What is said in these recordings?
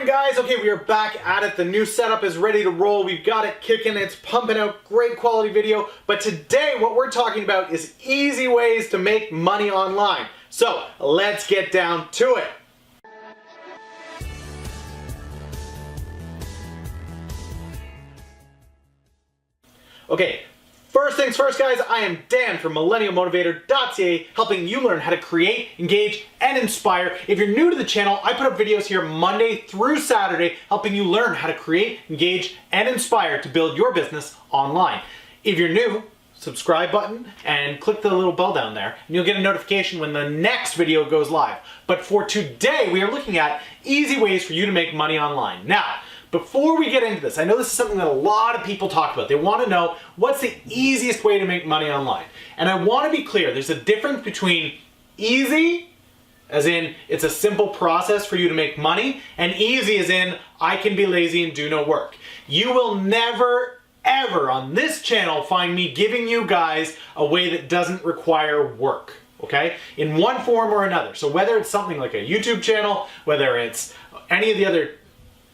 morning, guys. Okay, we are back at it. The new setup is ready to roll. We've got it kicking. It's pumping out great quality video. But today, what we're talking about is easy ways to make money online. So let's get down to it. Okay. First things first, guys, I am Dan from millennialmotivator.ca, helping you learn how to create, engage, and inspire. If you're new to the channel, I put up videos here Monday through Saturday, helping you learn how to create, engage, and inspire to build your business online. If you're new, subscribe button and click the little bell down there, and you'll get a notification when the next video goes live. But for today, we are looking at easy ways for you to make money online. Now, before we get into this, I know this is something that a lot of people talk about. They want to know what's the easiest way to make money online. And I want to be clear, there's a difference between easy, as in it's a simple process for you to make money, and easy as in I can be lazy and do no work. You will never, ever on this channel find me giving you guys a way that doesn't require work, okay? In one form or another. So whether it's something like a YouTube channel, whether it's any of the other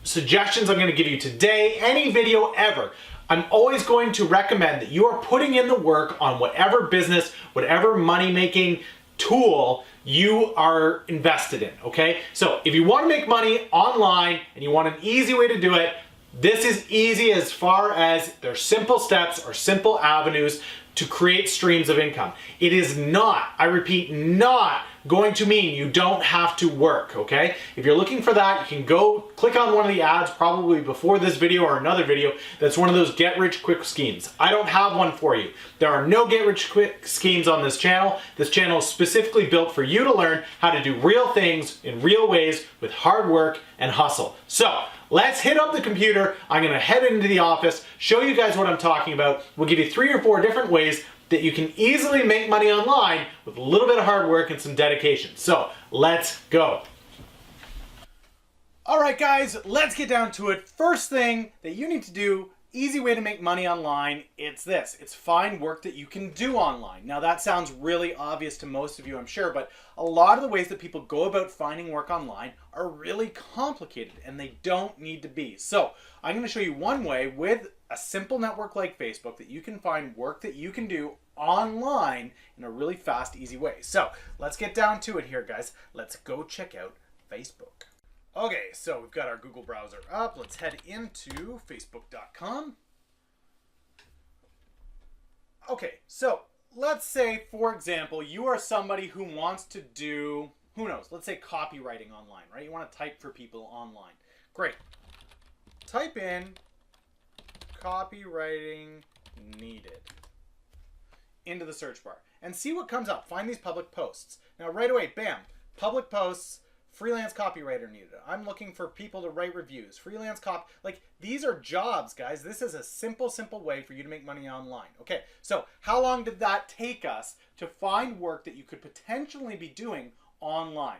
suggestions I'm going to give you today, any video ever, I'm always going to recommend that you are putting in the work on whatever business, whatever money-making tool you are invested in, okay? So if you want to make money online and you want an easy way to do it, this is easy as far as there's simple steps or simple avenues to create streams of income. It is not, I repeat, not going to mean you don't have to work, okay? If you're looking for that, you can go click on one of the ads probably before this video or another video that's one of those get-rich-quick schemes. I don't have one for you. There are no get-rich-quick schemes on this channel. This channel is specifically built for you to learn how to do real things in real ways with hard work and hustle. So, let's hit up the computer. I'm gonna head into the office, show you guys what I'm talking about. We'll give you 3 or 4 different ways that you can easily make money online with a little bit of hard work and some dedication. So let's go. All right, guys, let's get down to it. First thing that you need to do, easy way to make money online, it's this. It's find work that you can do online. Now that sounds really obvious to most of you, I'm sure, but a lot of the ways that people go about finding work online are really complicated and they don't need to be. So I'm going to show you one way with a simple network like Facebook that you can find work that you can do online in a really fast, easy way. So let's get down to it here, guys. Let's go check out Facebook. Okay, so we've got our Google browser up. Let's head into facebook.com. Okay, so let's say, for example, you are somebody who wants to do, who knows, let's say copywriting online, right? You want to type for people online. Great. Type in copywriting needed into the search bar and see what comes up. Find these public posts. Now right away, bam, public posts, freelance copywriter needed. I'm looking for people to write reviews. Freelance like these are jobs, guys. This is a simple way for you to make money online. Okay, so how long did that take us to find work that you could potentially be doing online?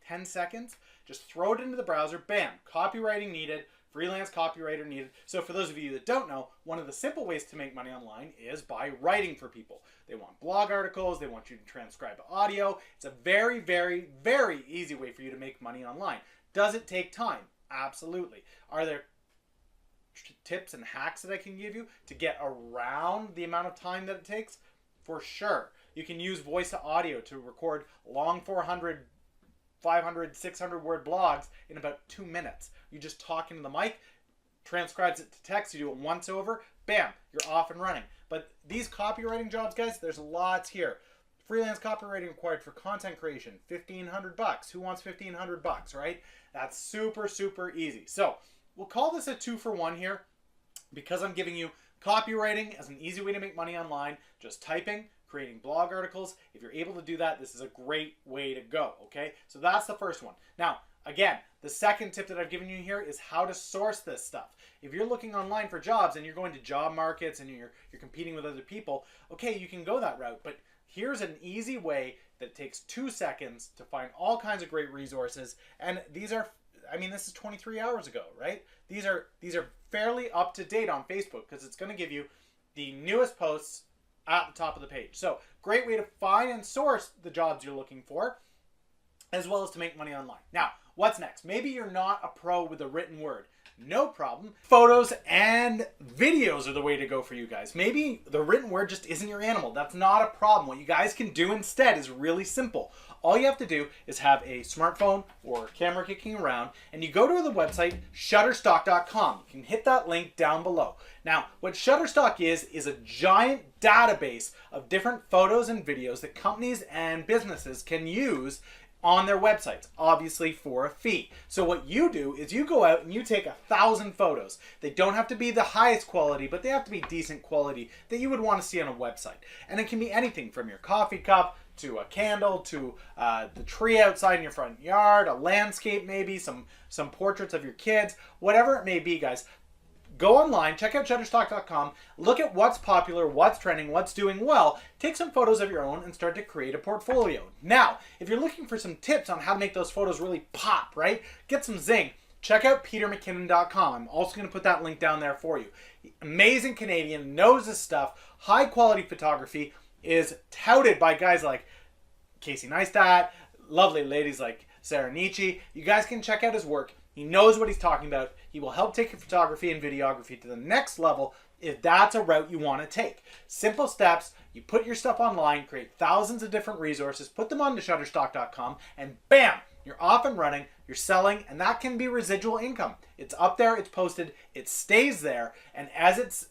10 seconds? Just throw it into the browser, bam, copywriting needed, freelance copywriter needed. So for those of you that don't know, one of the simple ways to make money online is by writing for people. They want blog articles, they want you to transcribe audio. It's a very, very, very easy way for you to make money online. Does it take time? Absolutely. Are there tips and hacks that I can give you to get around the amount of time that it takes? For sure. You can use voice to audio to record long 400, 500, 600 word blogs in about 2 minutes. You just talk into the mic, transcribes it to text, you do it once over, bam, you're off and running. But these copywriting jobs, guys, there's lots here. Freelance copywriting required for content creation, $1,500. Who wants $1,500, right? That's super easy. So we'll call this a 2-for-1 here because I'm giving you copywriting as an easy way to make money online, just typing, creating blog articles. If you're able to do that, this is a great way to go, okay? So that's the first one. Now, again, the second tip that I've given you here is how to source this stuff. If you're looking online for jobs and you're going to job markets and you're competing with other people, okay, you can go that route, but here's an easy way that takes 2 seconds to find all kinds of great resources. And these are, I mean, this is 23 hours ago, right? These are fairly up to date on Facebook because it's going to give you the newest posts at the top of the page. So great way to find and source the jobs you're looking for, as well as to make money online. Now, what's next? Maybe you're not a pro with the written word. No problem. Photos and videos are the way to go for you guys. Maybe the written word just isn't your animal. That's not a problem. What you guys can do instead is really simple. All you have to do is have a smartphone or camera kicking around, and you go to the website shutterstock.com. You can hit that link down below. Now, what Shutterstock is a giant database of different photos and videos that companies and businesses can use on their websites, obviously for a fee. So what you do is you go out and you take 1,000 photos. They don't have to be the highest quality, but they have to be decent quality that you would want to see on a website. And it can be anything from your coffee cup to a candle to the tree outside in your front yard, a landscape maybe, some portraits of your kids, whatever it may be, guys. Go online, check out shutterstock.com, look at what's popular, what's trending, what's doing well, take some photos of your own and start to create a portfolio. Now, if you're looking for some tips on how to make those photos really pop, right? Get some zing. Check out petermckinnon.com. I'm also going to put that link down there for you. Amazing Canadian, knows his stuff, high quality photography, is touted by guys like Casey Neistat, lovely ladies like Sarah Nietzsche. You guys can check out his work. He knows what he's talking about. He will help take your photography and videography to the next level if that's a route you want to take. Simple steps. You put your stuff online, create thousands of different resources, put them onto shutterstock.com, and bam, you're off and running, you're selling, and that can be residual income. It's up there, it's posted, it stays there, and as it's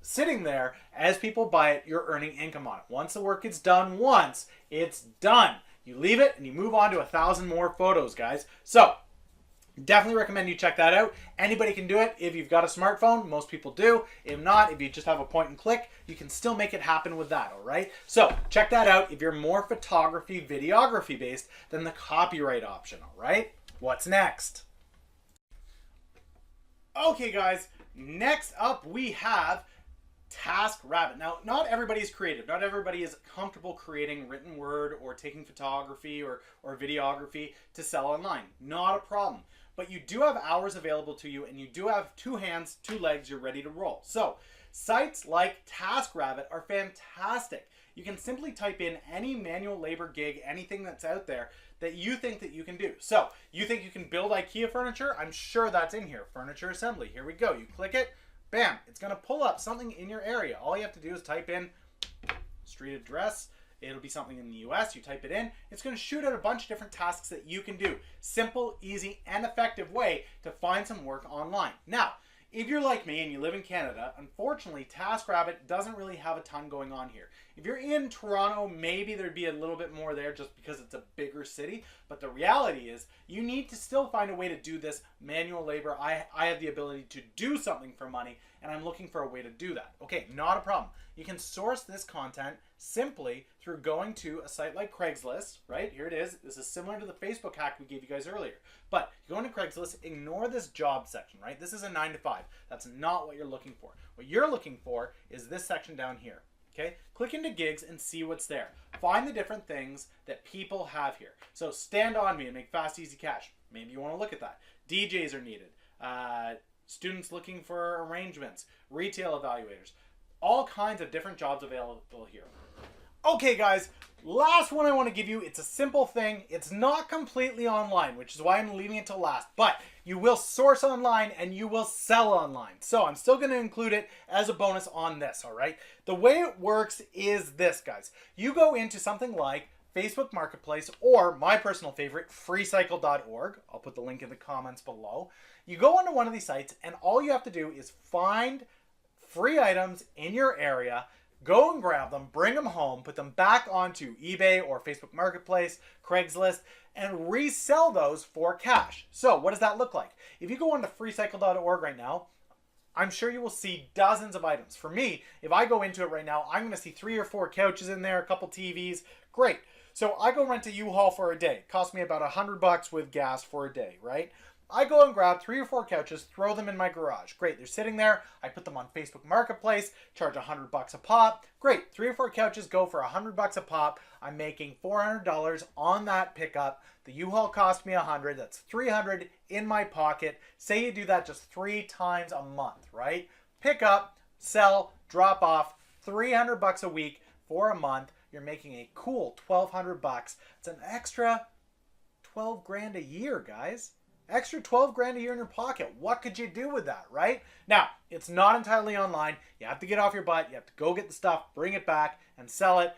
sitting there, as people buy it, you're earning income on it. Once the work is done once, it's done. You leave it and you move on to 1,000 more photos, guys. So, definitely recommend you check that out. Anybody can do it if you've got a smartphone. Most people do. If not, if you just have a point and click, you can still make it happen with that, all right? So check that out if you're more photography, videography based than the copyright option, all right? What's next? Okay, guys, next up we have TaskRabbit. Now, not everybody is creative. Not everybody is comfortable creating written word or taking photography or videography to sell online. Not a problem. But you do have hours available to you and you do have 2 hands, 2 legs, you're ready to roll. So, sites like TaskRabbit are fantastic. You can simply type in any manual labor gig, anything that's out there that you think that you can do. So, you think you can build IKEA furniture? I'm sure that's in here. Furniture assembly. Here we go. You click it. Bam, it's going to pull up something in your area. All you have to do is type in street address. It'll be something in the US. You type it in. It's going to shoot out a bunch of different tasks that you can do. Simple, easy, and effective way to find some work online. Now, if you're like me and you live in Canada, unfortunately, TaskRabbit doesn't really have a ton going on here. If you're in Toronto, maybe there'd be a little bit more there just because it's a bigger city. But the reality is you need to still find a way to do this manual labor. I have the ability to do something for money, and I'm looking for a way to do that. Okay, not a problem. You can source this content simply through going to a site like Craigslist, right? Here it is. This is similar to the Facebook hack we gave you guys earlier. But you go into Craigslist, ignore this job section, right? This is a 9 to 5. That's not what you're looking for. What you're looking for is this section down here. Okay, click into gigs and see what's there. Find the different things that people have here. So stand on me and make fast, easy cash. Maybe you want to look at that. DJs are needed. Students looking for arrangements. Retail evaluators. All kinds of different jobs available here. Okay, guys, last one I want to give you. It's a simple thing. It's not completely online, which is why I'm leaving it to last. But you will source online and you will sell online. So I'm still going to include it as a bonus on this, all right? The way it works is this, guys. You go into something like Facebook Marketplace or my personal favorite, freecycle.org. I'll put the link in the comments below. You go onto one of these sites and all you have to do is find free items in your area, go and grab them, bring them home, put them back onto eBay or Facebook Marketplace, Craigslist, and resell those for cash. So what does that look like? If you go onto freecycle.org right now, I'm sure you will see dozens of items. For me, if I go into it right now, I'm going to see 3 or 4 couches in there, a couple TVs. Great. So I go rent a U-Haul for a day. It cost me about $100 with gas for a day, right? I go and grab 3 or 4 couches, throw them in my garage. Great, they're sitting there. I put them on Facebook Marketplace, charge $100 a pop. Great, 3 or 4 couches go for $100 a pop. I'm making $400 on that pickup. The U-Haul cost me $100. That's $300 in my pocket. Say you do that just 3 times a month, right? Pick up, sell, drop off, $300 a week for a month. You're making a cool $1,200. It's an extra 12 grand a year, guys. Extra 12 grand a year in your pocket. What could you do with that, right? Now, it's not entirely online. You have to get off your butt. You have to go get the stuff, bring it back, and sell it.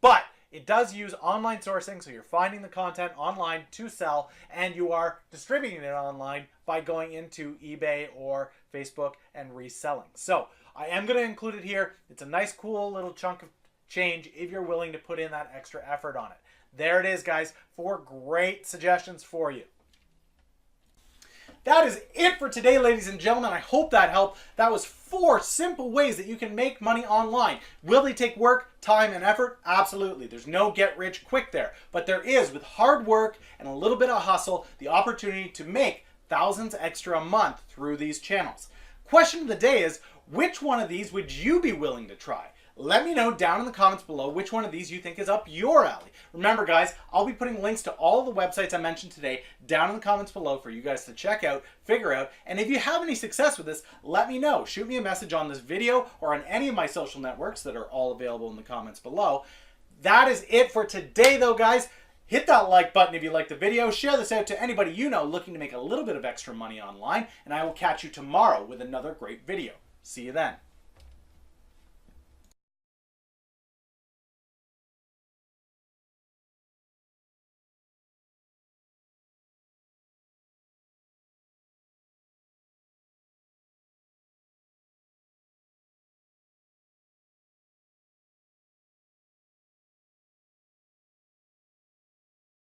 But it does use online sourcing, so you're finding the content online to sell, and you are distributing it online by going into eBay or Facebook and reselling. So I am going to include it here. It's a nice, cool little chunk of change if you're willing to put in that extra effort on it. There it is, guys. 4 great suggestions for you. That is it for today, ladies and gentlemen. I hope that helped. That was 4 simple ways that you can make money online. Will they take work, time, and effort? Absolutely. There's no get rich quick there. But there is, with hard work and a little bit of hustle, the opportunity to make thousands extra a month through these channels. Question of the day is, which one of these would you be willing to try? Let me know down in the comments below which one of these you think is up your alley. Remember, guys, I'll be putting links to all the websites I mentioned today down in the comments below for you guys to check out, figure out, and if you have any success with this, let me know. Shoot me a message on this video or on any of my social networks that are all available in the comments below. That is it for today, though, guys. Hit that like button if you liked the video. Share this out to anybody you know looking to make a little bit of extra money online, and I will catch you tomorrow with another great video. See you then.